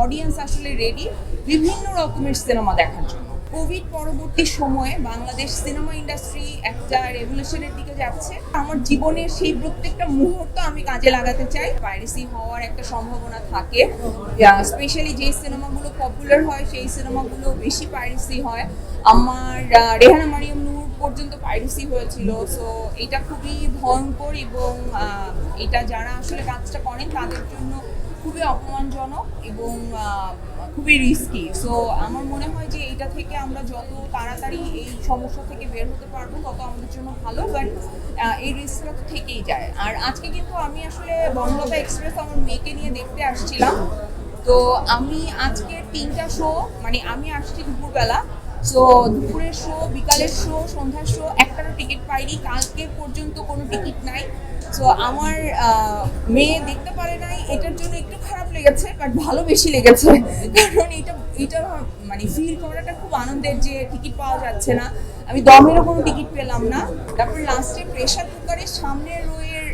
Audience আসলে ready বিভিন্ন রকমের সিনেমা দেখার জন্য। কোভিড পরবর্তী সময়ে বাংলাদেশ সিনেমা ইন্ডাস্ট্রি একটা রেভলিউশনের দিকে যাচ্ছে। আমার জীবনের সেই প্রত্যেকটা মুহূর্ত আমি কাজে লাগাতে চাই। পাইরেসি হওয়ার একটা সম্ভাবনা থাকে, স্পেশালি যে সিনেমাগুলো পপুলার হয় সেই সিনেমাগুলো বেশি পাইরেসি হয়। আমার রেহানা মারিয়াম নূর পর্যন্ত পাইরেসি হয়েছিল। সো এটা খুবই ভয়ঙ্কর এবং এটা যারা আসলে কাজটা করেন তাদের জন্য খুবই অপমানজনক এবং খুবই রিস্কি। সো আমার মনে হয় যে এটা থেকে আমরা যত তাড়াতাড়ি এই সমস্যা থেকে বের হতে পারবো তত আমাদের জন্য ভালো। বাট এই রিস্কটা তো থেকেই যায়। আর আজকে কিন্তু আমি আসলে বনলতা এক্সপ্রেস আমার মেয়েকে নিয়ে দেখতে আসছিলাম। তো আমি আজকে 3টা শো, মানে আমি আসছি দুপুরবেলা। সো দুপুরের শো, বিকালের শো, সন্ধ্যার শো একটারও টিকিট পাইনি। কালকে পর্যন্ত কোনো টিকিট নাই। সো আমার মেয়ে দেখতে পারে নাই, এটার জন্য একটু খারাপ লেগেছে, বাট ভালো বেশি লেগেছে। কারণ এটা মানে ফিল করাটা খুব আনন্দের যে টিকিট পাওয়া যাচ্ছে না। আমি দমেরও কোনো টিকিট পেলাম না। তারপর লাস্টে প্রেশার কুকারের সামনের রোয়ের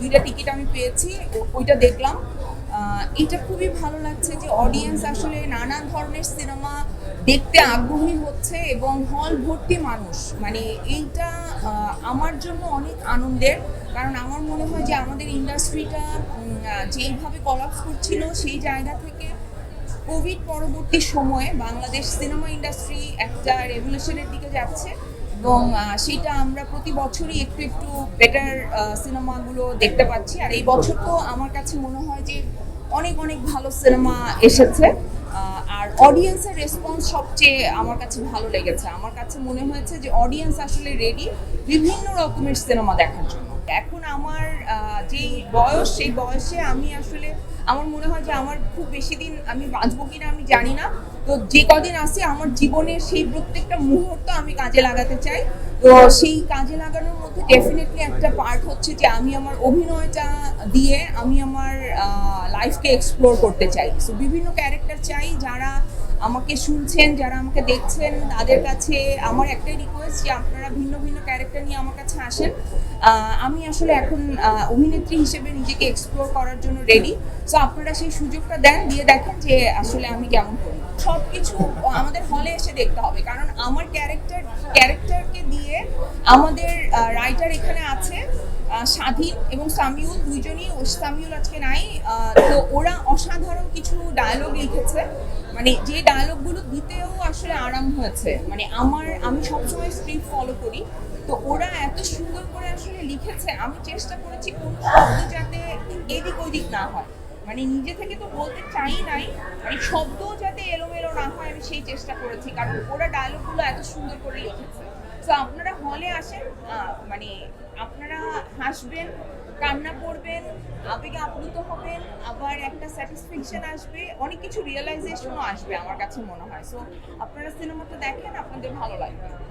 2টা টিকিট আমি পেয়েছি, ওইটা দেখলাম। এটা খুবই ভালো লাগছে যে অডিয়েন্স আসলে নানা ধরনের সিনেমা দেখতে আগ্রহী হচ্ছে এবং হল ভর্তি মানুষ। মানে এইটা আমার জন্য অনেক আনন্দের, কারণ আমার মনে হয় যে আমাদের ইন্ডাস্ট্রিটা যেইভাবে কলাপস করছিল সেই জায়গা থেকে কোভিড পরবর্তী সময়ে বাংলাদেশ সিনেমা ইন্ডাস্ট্রি একটা রেভলিউশনের দিকে যাচ্ছে এবং সেটা আমরা প্রতি বছরই একটু একটু বেটার সিনেমাগুলো দেখতে পাচ্ছি। আর এই বছর তো আমার কাছে মনে হয় যে অনেক অনেক ভালো সিনেমা এসেছে। আর অডিয়েন্সের রেসপন্স সবচেয়ে আমার কাছে ভালো লেগেছে। আমার কাছে মনে হয়েছে যে অডিয়েন্স আসলে রেডি বিভিন্ন রকমের সিনেমা দেখার জন্য। এখন আমার যেই বয়স, সেই বয়সে আমি আসলে আমার মনে হয় যে আমার খুব বেশি দিন আমি বাঁচবো কিনা আমি জানি না। তো যে কদিন আছে আমার জীবনের সেই প্রত্যেকটা মুহূর্ত আমি কাজে লাগাতে চাই। তো সেই কাজে লাগানোর মধ্যে ডেফিনেটলি একটা পার্ট হচ্ছে যে আমি আমার অভিনয়টা দিয়ে আমি আমার লাইফকে এক্সপ্লোর করতে চাই। সো বিভিন্ন ক্যারেক্টার চাই। যারা আমাকে শুনছেন, যারা আমাকে দেখছেন, তাদের কাছে আমার একটাই রিকোয়েস্ট যে আপনারা ভিন্ন ভিন্ন ক্যারেক্টার নিয়ে আমার কাছে আসেন। আমি আসলে এখন অভিনেত্রী হিসেবে নিজেকে এক্সপ্লোর করার জন্য রেডি। সো আপনারা সেই সুযোগটা দেন, দিয়ে দেখেন যে আসলে আমি কেমন করি। সব কিছু আমাদের হলে এসে দেখতে হবে, কারণ আমার ক্যারেক্টারকে দিয়ে আমাদের রাইটার এখানে আছে স্বাধীন এবং সামিউল, দুইজনই। সামিউল আজকে নাই। তো ওরা অসাধারণ কিছু ডায়লগ লিখেছে, মানে যে ডায়লগগুলো দিতেও আসলে আরাম হয়েছে। মানে আমি সবসময় স্ক্রিপ্ট ফলো করি, তো ওরা এত সুন্দর করে আসলে লিখেছে। আমি চেষ্টা করেছি কোন শব্দ যাতে এদিক ওইদিক না হয়, মানে নিজে থেকে তো বলতে চাই নাই, মানে শব্দ যাতে এলোমেলো না হয় আমি সেই চেষ্টা করেছি, কারণ ওরা ডায়লগগুলো এত সুন্দর করে লিখেছে। তো আপনারা হলে আসেন, মানে আপনারা হাসবেন, কান্না করবেন, আবেগে আপ্লুত হবেন, আবার একটা স্যাটিসফ্যাকশন আসবে, অনেক কিছু রিয়েলাইজেশনও আসবে আমার কাছে মনে হয়। সো আপনারা সিনেমাটা দেখেন, আপনাদের ভালো লাগবে।